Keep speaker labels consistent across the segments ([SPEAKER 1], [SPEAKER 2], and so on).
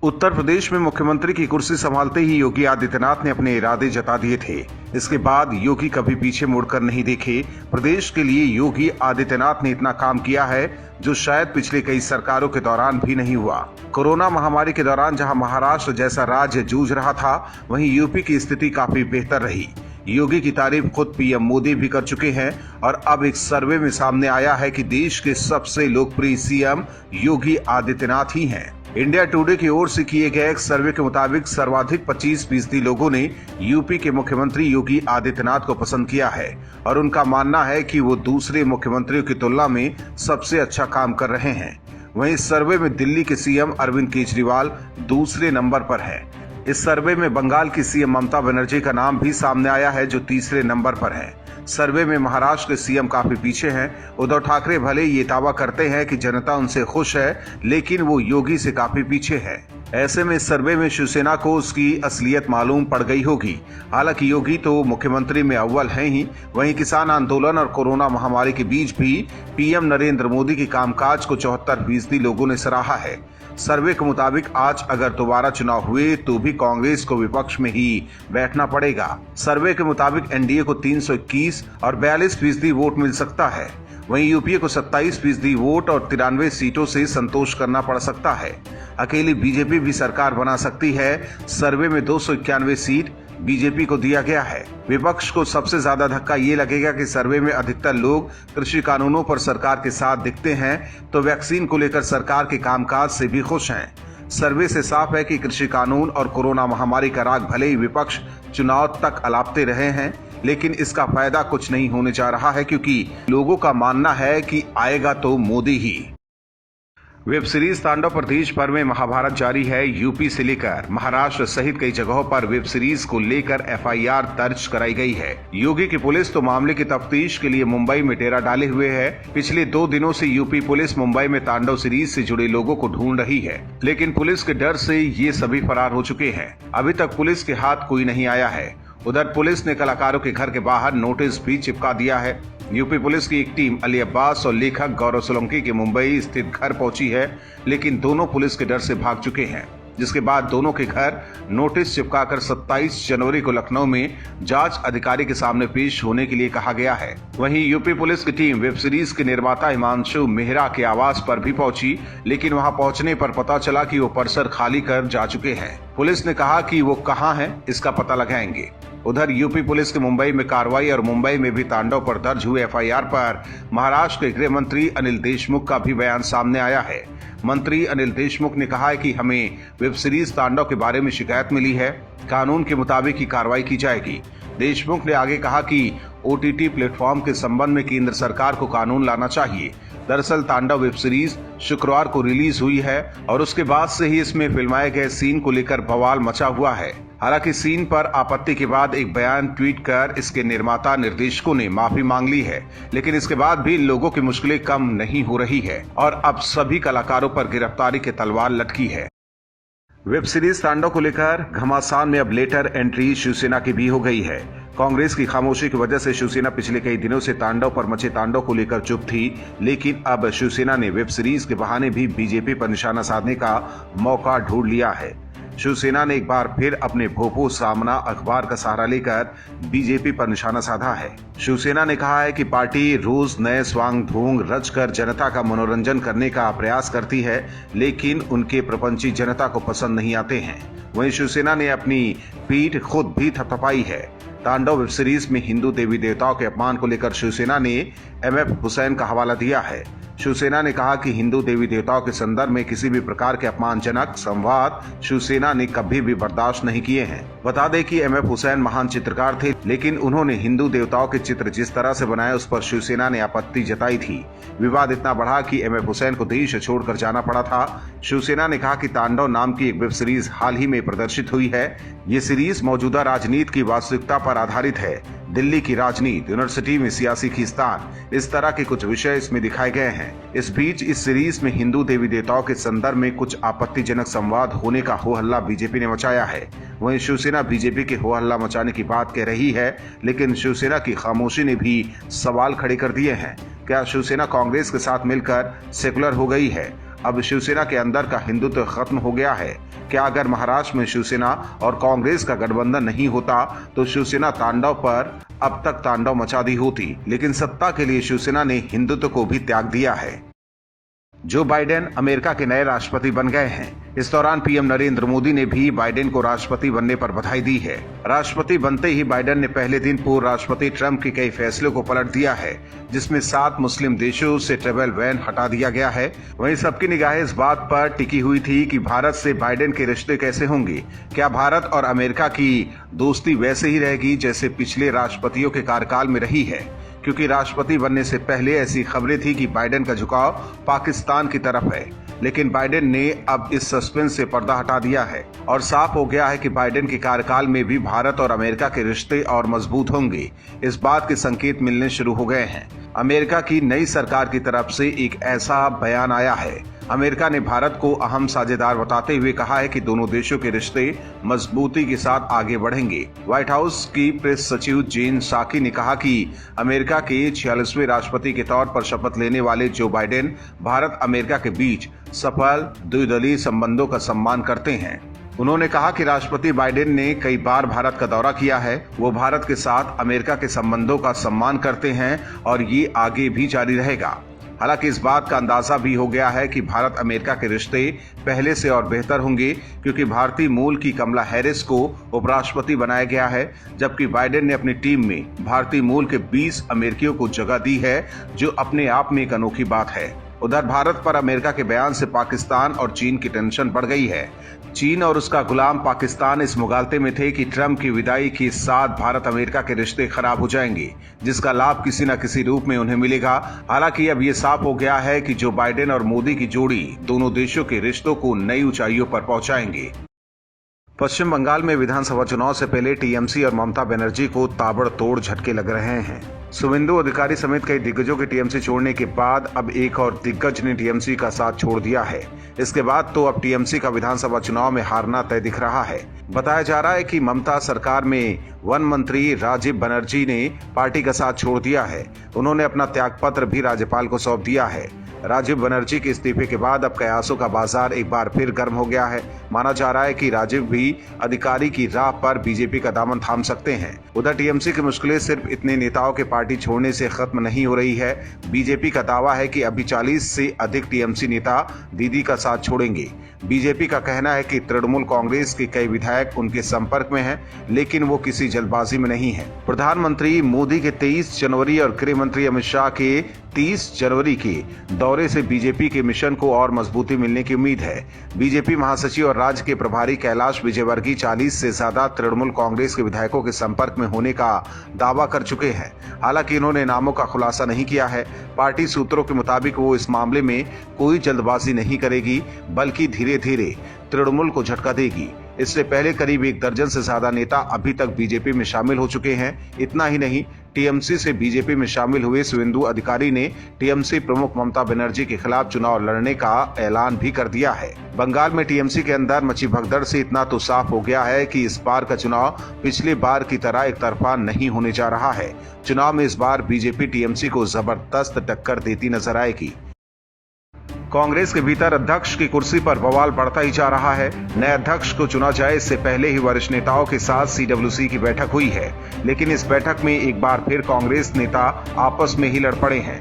[SPEAKER 1] उत्तर प्रदेश में मुख्यमंत्री की कुर्सी संभालते ही योगी आदित्यनाथ ने अपने इरादे जता दिए थे। इसके बाद योगी कभी पीछे मुड़कर नहीं देखे। प्रदेश के लिए योगी आदित्यनाथ ने इतना काम किया है जो शायद पिछले कई सरकारों के दौरान भी नहीं हुआ। कोरोना महामारी के दौरान जहां महाराष्ट्र जैसा राज्य जूझ रहा था, वहीं यूपी की स्थिति काफी बेहतर रही। योगी की तारीफ खुद पीएम मोदी भी कर चुके हैं और अब एक सर्वे में सामने आया है कि देश के सबसे लोकप्रिय सीएम योगी आदित्यनाथ ही हैं। इंडिया टुडे की ओर से किए गए एक सर्वे के मुताबिक सर्वाधिक 25% लोगों ने यूपी के मुख्यमंत्री योगी आदित्यनाथ को पसंद किया है और उनका मानना है कि वो दूसरे मुख्यमंत्रियों की तुलना में सबसे अच्छा काम कर रहे हैं। वहीं इस सर्वे में दिल्ली के सीएम अरविंद केजरीवाल दूसरे नंबर पर है। इस सर्वे में बंगाल की सीएम ममता बनर्जी का नाम भी सामने आया है जो तीसरे नंबर पर है। सर्वे में महाराष्ट्र के सीएम काफी पीछे हैं। उद्धव ठाकरे भले ये दावा करते हैं कि जनता उनसे खुश है, लेकिन वो योगी से काफी पीछे है। ऐसे में इस सर्वे में शिवसेना को उसकी असलियत मालूम पड़ गई होगी। हालांकि योगी तो मुख्यमंत्री में अव्वल हैं ही, वहीं किसान आंदोलन और कोरोना महामारी के बीच भी पीएम नरेंद्र मोदी के कामकाज को 74% लोगों ने सराहा है। सर्वे के मुताबिक आज अगर दोबारा चुनाव हुए तो भी कांग्रेस को विपक्ष में ही बैठना पड़ेगा। सर्वे के मुताबिक एनडीए को 321 और 42% वोट मिल सकता है। वहीं यूपीए को 27% वोट और 93 सीटों से संतोष करना पड़ सकता है। अकेली बीजेपी भी सरकार बना सकती है। सर्वे में 291 सीट बीजेपी को दिया गया है। विपक्ष को सबसे ज्यादा धक्का ये लगेगा कि सर्वे में अधिकतर लोग कृषि कानूनों पर सरकार के साथ दिखते हैं, तो वैक्सीन को लेकर सरकार के कामकाज से भी खुश हैं। सर्वे से साफ है कि कृषि कानून और कोरोना महामारी का राग भले ही विपक्ष चुनाव तक अलापते रहे हैं, लेकिन इसका फायदा कुछ नहीं होने जा रहा है, क्योंकि लोगों का मानना है कि आएगा तो मोदी ही। वेब सीरीज तांडव पर देश भर में महाभारत जारी है। यूपी से लेकर महाराष्ट्र सहित कई जगहों पर वेब सीरीज को लेकर एफआईआर दर्ज कराई गई है। योगी की पुलिस तो मामले की तफ्तीश के लिए मुंबई में डेरा डाले हुए है। पिछले 2 दिनों से यूपी पुलिस मुंबई में तांडव सीरीज से जुड़े लोगों को ढूंढ रही है, लेकिन पुलिस के डर से ये सभी फरार हो चुके हैं। अभी तक पुलिस के हाथ कोई नहीं आया है। उधर पुलिस ने कलाकारों के घर के बाहर नोटिस भी चिपका दिया है। यूपी पुलिस की एक टीम अली अब्बास और लेखक गौरव सोलंकी के मुंबई स्थित घर पहुंची है, लेकिन दोनों पुलिस के डर से भाग चुके हैं, जिसके बाद दोनों के घर नोटिस चिपकाकर 27 जनवरी को लखनऊ में जांच अधिकारी के सामने पेश होने के लिए कहा गया है। वहीं यूपी पुलिस की टीम वेब सीरीज के निर्माता हिमांशु मेहरा के आवास पर भी पहुंची, लेकिन वहां पहुंचने पर पता चला कि वो परिसर खाली कर जा चुके हैं। पुलिस ने कहा कि वो कहां हैं, इसका पता लगाएंगे। उधर यूपी पुलिस की मुंबई में कार्रवाई और मुंबई में भी तांडव पर दर्ज हुए एफआईआर पर महाराष्ट्र के गृह मंत्री अनिल देशमुख का भी बयान सामने आया है। मंत्री अनिल देशमुख ने कहा है कि हमें वेब सीरीज तांडव के बारे में शिकायत मिली है, कानून के मुताबिक ही कार्रवाई की जाएगी। देशमुख ने आगे कहा कि ओटीटी प्लेटफॉर्म के संबंध में केंद्र सरकार को कानून लाना चाहिए। दरअसल तांडव वेब सीरीज शुक्रवार को रिलीज हुई है और उसके बाद से ही इसमें फिल्माए गए सीन को लेकर बवाल मचा हुआ है। हालांकि सीन पर आपत्ति के बाद एक बयान ट्वीट कर इसके निर्माता निर्देशकों ने माफी मांग ली है, लेकिन इसके बाद भी लोगों की मुश्किलें कम नहीं हो रही है और अब सभी कलाकारों पर गिरफ्तारी की तलवार लटकी है। वेब सीरीज तांडव को लेकर घमासान में अब लेटर एंट्री शिवसेना की भी हो गई है। कांग्रेस की खामोशी की वजह से शिवसेना पिछले कई दिनों से तांडव पर मचे तांडव को लेकर चुप थी, लेकिन अब शिवसेना ने वेब सीरीज के बहाने भी बीजेपी पर निशाना साधने का मौका ढूंढ लिया है। शिवसेना ने एक बार फिर अपने भोपो सामना अखबार का सहारा लेकर बीजेपी पर निशाना साधा है। शिवसेना ने कहा है कि पार्टी रोज नए स्वांग ढोंग रचकर जनता का मनोरंजन करने का प्रयास करती है, लेकिन उनके प्रपंची जनता को पसंद नहीं आते हैं। वहीं शिवसेना ने अपनी पीठ खुद भी थपथपाई है। तांडव वेब सीरीज में हिंदू देवी देवताओं के अपमान को लेकर शिवसेना ने एमएफ हुसैन का हवाला दिया है। शिवसेना ने कहा कि हिंदू देवी देवताओं के संदर्भ में किसी भी प्रकार के अपमानजनक संवाद शिवसेना ने कभी भी बर्दाश्त नहीं किए हैं। बता दें कि एमएफ हुसैन महान चित्रकार थे, लेकिन उन्होंने हिंदू देवताओं के चित्र जिस तरह से बनाए उस पर शिवसेना ने आपत्ति जताई थी। विवाद इतना बढ़ा कि एमएफ हुसैन को देश छोड़कर जाना पड़ा था। शिवसेना ने कहा कि तांडव नाम की एक वेब सीरीज हाल ही में प्रदर्शित हुई है। ये सीरीज मौजूदा राजनीति की वास्तविकता पर आधारित है। दिल्ली की राजनीति, यूनिवर्सिटी में सियासी खींचतान, इस तरह के कुछ विषय इसमें दिखाए गए हैं। इस बीच इस सीरीज में हिंदू देवी देवताओं के संदर्भ में कुछ आपत्तिजनक संवाद होने का हो हल्ला बीजेपी ने मचाया है। वहीं शिवसेना बीजेपी के हो हल्ला मचाने की बात कह रही है, लेकिन शिवसेना की खामोशी ने भी सवाल खड़े कर दिए हैं। क्या शिवसेना कांग्रेस के साथ मिलकर सेकुलर हो गई है? अब शिवसेना के अंदर का हिंदुत्व खत्म हो गया है? क्या अगर महाराष्ट्र में शिवसेना और कांग्रेस का गठबंधन नहीं होता तो शिवसेना तांडव पर अब तक तांडव मचा दी होती, लेकिन सत्ता के लिए शिवसेना ने हिंदुत्व को भी त्याग दिया है। जो बाइडेन अमेरिका के नए राष्ट्रपति बन गए हैं। इस दौरान पीएम नरेंद्र मोदी ने भी बाइडेन को राष्ट्रपति बनने पर बधाई दी है। राष्ट्रपति बनते ही बाइडेन ने पहले दिन पूर्व राष्ट्रपति ट्रंप के कई फैसलों को पलट दिया है, जिसमें 7 मुस्लिम देशों से ट्रैवल बैन हटा दिया गया है। वहीं सबकी निगाहें इस बात पर टिकी हुई थी कि भारत से बाइडेन के रिश्ते कैसे होंगे। क्या भारत और अमेरिका की दोस्ती वैसे ही रहेगी जैसे पिछले राष्ट्रपतियों के कार्यकाल में रही है? क्योंकि राष्ट्रपति बनने से पहले ऐसी खबरें थी कि बाइडेन का झुकाव पाकिस्तान की तरफ है, लेकिन बाइडेन ने अब इस सस्पेंस से पर्दा हटा दिया है और साफ हो गया है कि बाइडेन के कार्यकाल में भी भारत और अमेरिका के रिश्ते और मजबूत होंगे। इस बात के संकेत मिलने शुरू हो गए हैं। अमेरिका की नई सरकार की तरफ से एक ऐसा बयान आया है। अमेरिका ने भारत को अहम साझेदार बताते हुए कहा है कि दोनों देशों के रिश्ते मजबूती के साथ आगे बढ़ेंगे। व्हाइट हाउस की प्रेस सचिव जेन साकी ने कहा कि अमेरिका के 46वें राष्ट्रपति के तौर पर शपथ लेने वाले जो बाइडेन भारत अमेरिका के बीच सफल द्विदलीय संबंधों का सम्मान करते हैं। उन्होंने कहा कि राष्ट्रपति बाइडेन ने कई बार भारत का दौरा किया है। वो भारत के साथ अमेरिका के संबंधों का सम्मान करते हैं और ये आगे भी जारी रहेगा। हालांकि इस बात का अंदाजा भी हो गया है कि भारत अमेरिका के रिश्ते पहले से और बेहतर होंगे, क्योंकि भारतीय मूल की कमला हैरिस को उपराष्ट्रपति बनाया गया है, जबकि बाइडेन ने अपनी टीम में भारतीय मूल के 20 अमेरिकियों को जगह दी है, जो अपने आप में एक अनोखी बात है। उधर भारत पर अमेरिका के बयान से पाकिस्तान और चीन की टेंशन बढ़ गई है। चीन और उसका गुलाम पाकिस्तान इस मुगालते में थे कि ट्रंप की विदाई के साथ भारत अमेरिका के रिश्ते खराब हो जाएंगे, जिसका लाभ किसी न किसी रूप में उन्हें मिलेगा। हालांकि अब ये साफ हो गया है कि जो बाइडेन और मोदी की जोड़ी दोनों देशों के रिश्तों को नई ऊंचाइयों पर पहुंचाएंगे। पश्चिम बंगाल में विधानसभा चुनाव से पहले टीएमसी और ममता बनर्जी को ताबड़तोड़ झटके लग रहे हैं। शुवेंदु अधिकारी समेत कई दिग्गजों के टीएमसी छोड़ने के बाद अब एक और दिग्गज ने टीएमसी का साथ छोड़ दिया है। इसके बाद तो अब टीएमसी का विधानसभा चुनाव में हारना तय दिख रहा है। बताया जा रहा है कि ममता सरकार में वन मंत्री राजीव बनर्जी ने पार्टी का साथ छोड़ दिया है। उन्होंने अपना त्यागपत्र भी राज्यपाल को सौंप दिया है। राजीव बनर्जी के इस्तीफे के बाद अब कयासों का बाजार एक बार फिर गर्म हो गया है। माना जा रहा है कि राजीव भी अधिकारी की राह पर बीजेपी का दामन थाम सकते हैं। उधर टीएमसी की मुश्किलें सिर्फ इतने नेताओं के पार्टी छोड़ने से खत्म नहीं हो रही है। बीजेपी का दावा है कि अभी 40 से अधिक टीएमसी नेता दीदी का साथ छोड़ेंगे। बीजेपी का कहना है कि तृणमूल कांग्रेस के कई विधायक उनके संपर्क में हैं, लेकिन वो किसी जल्दबाजी में नहीं है। प्रधानमंत्री मोदी के 23 जनवरी और गृह मंत्री अमित शाह के 30 जनवरी के दौरे से बीजेपी के मिशन को और मजबूती मिलने की उम्मीद है। बीजेपी महासचिव और राज्य के प्रभारी कैलाश विजयवर्गीय 40 से ज्यादा तृणमूल कांग्रेस के विधायकों के संपर्क में होने का दावा कर चुके हैं। हालांकि इन्होंने नामों का खुलासा नहीं किया है। पार्टी सूत्रों के मुताबिक वो इस मामले में कोई जल्दबाजी नहीं करेगी, बल्कि धीरे धीरे तृणमूल को झटका देगी। इससे पहले करीब 1 दर्जन से ज्यादा नेता अभी तक बीजेपी में शामिल हो चुके हैं। इतना ही नहीं, टीएमसी से बीजेपी में शामिल हुए शुवेंदु अधिकारी ने टीएमसी प्रमुख ममता बनर्जी के खिलाफ चुनाव लड़ने का ऐलान भी कर दिया है। बंगाल में टीएमसी के अंदर मची भगदड़ से इतना तो साफ हो गया है कि इस बार का चुनाव पिछले बार की तरह एक तरफा नहीं होने जा रहा है। चुनाव में इस बार बीजेपी टीएमसी को जबरदस्त टक्कर देती नजर आएगी। कांग्रेस के भीतर अध्यक्ष की कुर्सी पर बवाल बढ़ता ही जा रहा है। नए अध्यक्ष को चुना जाए इससे पहले ही वरिष्ठ नेताओं के साथ सीडब्ल्यूसी की बैठक हुई है, लेकिन इस बैठक में एक बार फिर कांग्रेस नेता आपस में ही लड़ पड़े हैं।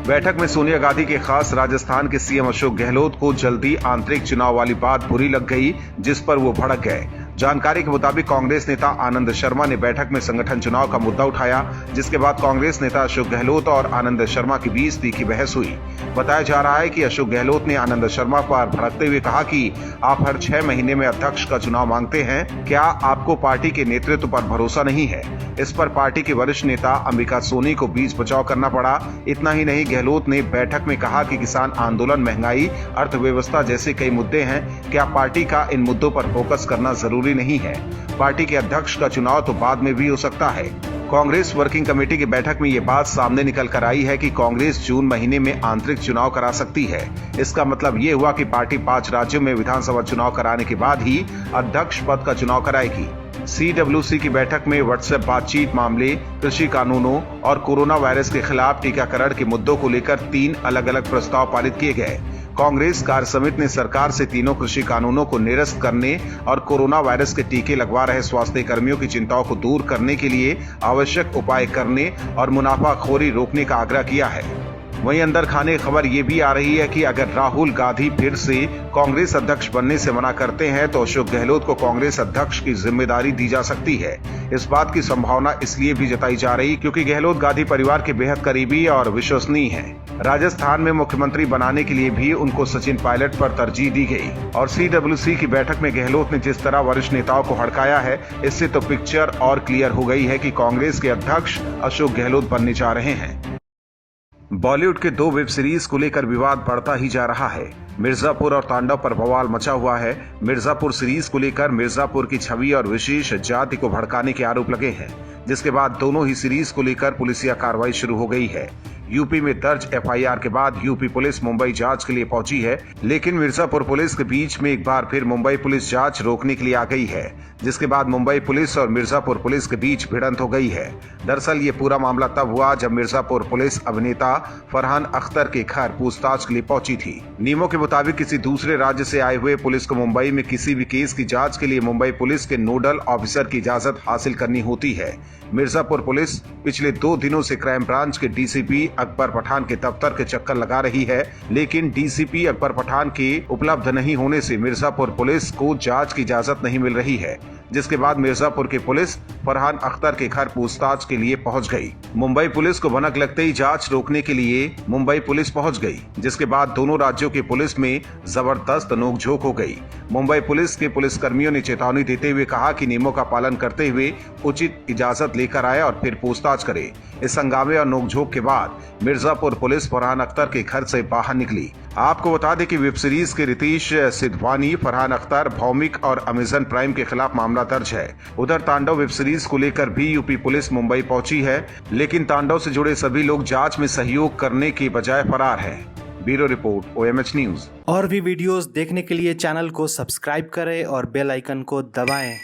[SPEAKER 1] बैठक में सोनिया गांधी के खास राजस्थान के सीएम अशोक गहलोत को जल्दी आंतरिक चुनाव वाली बात बुरी लग गई, जिस पर वो भड़क गए। जानकारी के मुताबिक कांग्रेस नेता आनंद शर्मा ने बैठक में संगठन चुनाव का मुद्दा उठाया, जिसके बाद कांग्रेस नेता अशोक गहलोत और आनंद शर्मा के बीच तीखी बहस हुई। बताया जा रहा है कि अशोक गहलोत ने आनंद शर्मा पर भड़कते हुए कहा कि आप हर 6 महीने में अध्यक्ष का चुनाव मांगते हैं, क्या आपको पार्टी के नेतृत्व पर भरोसा नहीं है? इस पर पार्टी के वरिष्ठ नेता अंबिका सोनी को बीच बचाव करना पड़ा। इतना ही नहीं, गहलोत ने बैठक में कहा कि किसान आंदोलन, महंगाई, अर्थव्यवस्था जैसे कई मुद्दे हैं, क्या पार्टी का इन मुद्दों पर फोकस करना जरूरी नहीं है? पार्टी के अध्यक्ष का चुनाव तो बाद में भी हो सकता है। कांग्रेस वर्किंग कमेटी की बैठक में ये बात सामने निकल कर आई है कि कांग्रेस जून महीने में आंतरिक चुनाव करा सकती है। इसका मतलब ये हुआ कि पार्टी 5 राज्यों में विधानसभा चुनाव कराने के बाद ही अध्यक्ष पद का चुनाव कराएगी। सीडब्ल्यूसी की बैठक में व्हाट्सएप बातचीत मामले, कृषि कानूनों और कोरोना वायरस के खिलाफ टीकाकरण के मुद्दों को लेकर 3 अलग अलग प्रस्ताव पारित किए गए। कांग्रेस कार्य समिति ने सरकार से तीनों कृषि कानूनों को निरस्त करने और कोरोना वायरस के टीके लगवा रहे स्वास्थ्य कर्मियों की चिंताओं को दूर करने के लिए आवश्यक उपाय करने और मुनाफाखोरी रोकने का आग्रह किया है। वहीं अंदर खाने खबर ये भी आ रही है कि अगर राहुल गांधी फिर से कांग्रेस अध्यक्ष बनने से मना करते हैं तो अशोक गहलोत को कांग्रेस अध्यक्ष की जिम्मेदारी दी जा सकती है। इस बात की संभावना इसलिए भी जताई जा रही क्योंकि गहलोत गांधी परिवार के बेहद करीबी और विश्वसनीय हैं। राजस्थान में मुख्यमंत्री बनाने के लिए भी उनको सचिन पायलट पर तरजीह दी गई और CWC की बैठक में गहलोत ने जिस तरह वरिष्ठ नेताओं को हड़काया है, इससे तो पिक्चर और क्लियर हो गई है कि कांग्रेस के अध्यक्ष अशोक गहलोत बनने जा रहे हैं। बॉलीवुड के 2 वेब सीरीज को लेकर विवाद बढ़ता ही जा रहा है। मिर्जापुर और तांडव पर बवाल मचा हुआ है। मिर्जापुर सीरीज को लेकर मिर्जापुर की छवि और विशेष जाति को भड़काने के आरोप लगे हैं, जिसके बाद दोनों ही सीरीज को लेकर पुलिसिया कार्रवाई शुरू हो गई है। यूपी में दर्ज FIR के बाद यूपी पुलिस मुंबई जांच के लिए पहुंची है, लेकिन मिर्जापुर पुलिस के बीच में एक बार फिर मुंबई पुलिस जांच रोकने के लिए आ गई है, जिसके बाद मुंबई पुलिस और मिर्जापुर पुलिस के बीच भिड़ंत हो गई है। दरअसल ये पूरा मामला तब हुआ जब मिर्जापुर पुलिस अभिनेता फरहान अख्तर के घर पूछताछ के लिए पहुंची थी। नियमों के मुताबिक किसी दूसरे राज्य से आए हुए पुलिस को मुंबई में किसी भी केस की जांच के लिए मुंबई पुलिस के नोडल ऑफिसर की इजाजत हासिल करनी होती है। मिर्जापुर पुलिस पिछले 2 दिनों से क्राइम ब्रांच के DCP अकबर पठान के दफ्तर के चक्कर लगा रही है, लेकिन DCP अकबर पठान के उपलब्ध नहीं होने से मिर्जापुर पुलिस को जांच की इजाजत नहीं मिल रही है, जिसके बाद मिर्जापुर की पुलिस फरहान अख्तर के घर पूछताछ के लिए पहुंच गई। मुंबई पुलिस को भनक लगते ही जांच रोकने के लिए मुंबई पुलिस पहुंच गई, जिसके बाद दोनों राज्यों की पुलिस में जबरदस्त नोकझोंक हो गई। मुंबई पुलिस के पुलिसकर्मियों ने चेतावनी देते हुए कहा कि नियमों का पालन करते हुए उचित इजाजत लेकर आए और फिर पूछताछ करे। इस हंगामे और नोकझोंक के बाद मिर्जापुर पुलिस फरहान अख्तर के घर से बाहर निकली। आपको बता दें कि वेब सीरीज के रितेश सिद्धवानी, फरहान अख्तर, भौमिक और अमेजन प्राइम के खिलाफ मामला दर्ज है। उधर तांडव वेब सीरीज को लेकर भी यूपी पुलिस मुंबई पहुंची है, लेकिन तांडव से जुड़े सभी लोग जांच में सहयोग करने के बजाय फरार हैं। Bureau report, OMH news.
[SPEAKER 2] और भी वीडियोस देखने के लिए चैनल को सब्सक्राइब करें और बेल आइकन को दबाएं।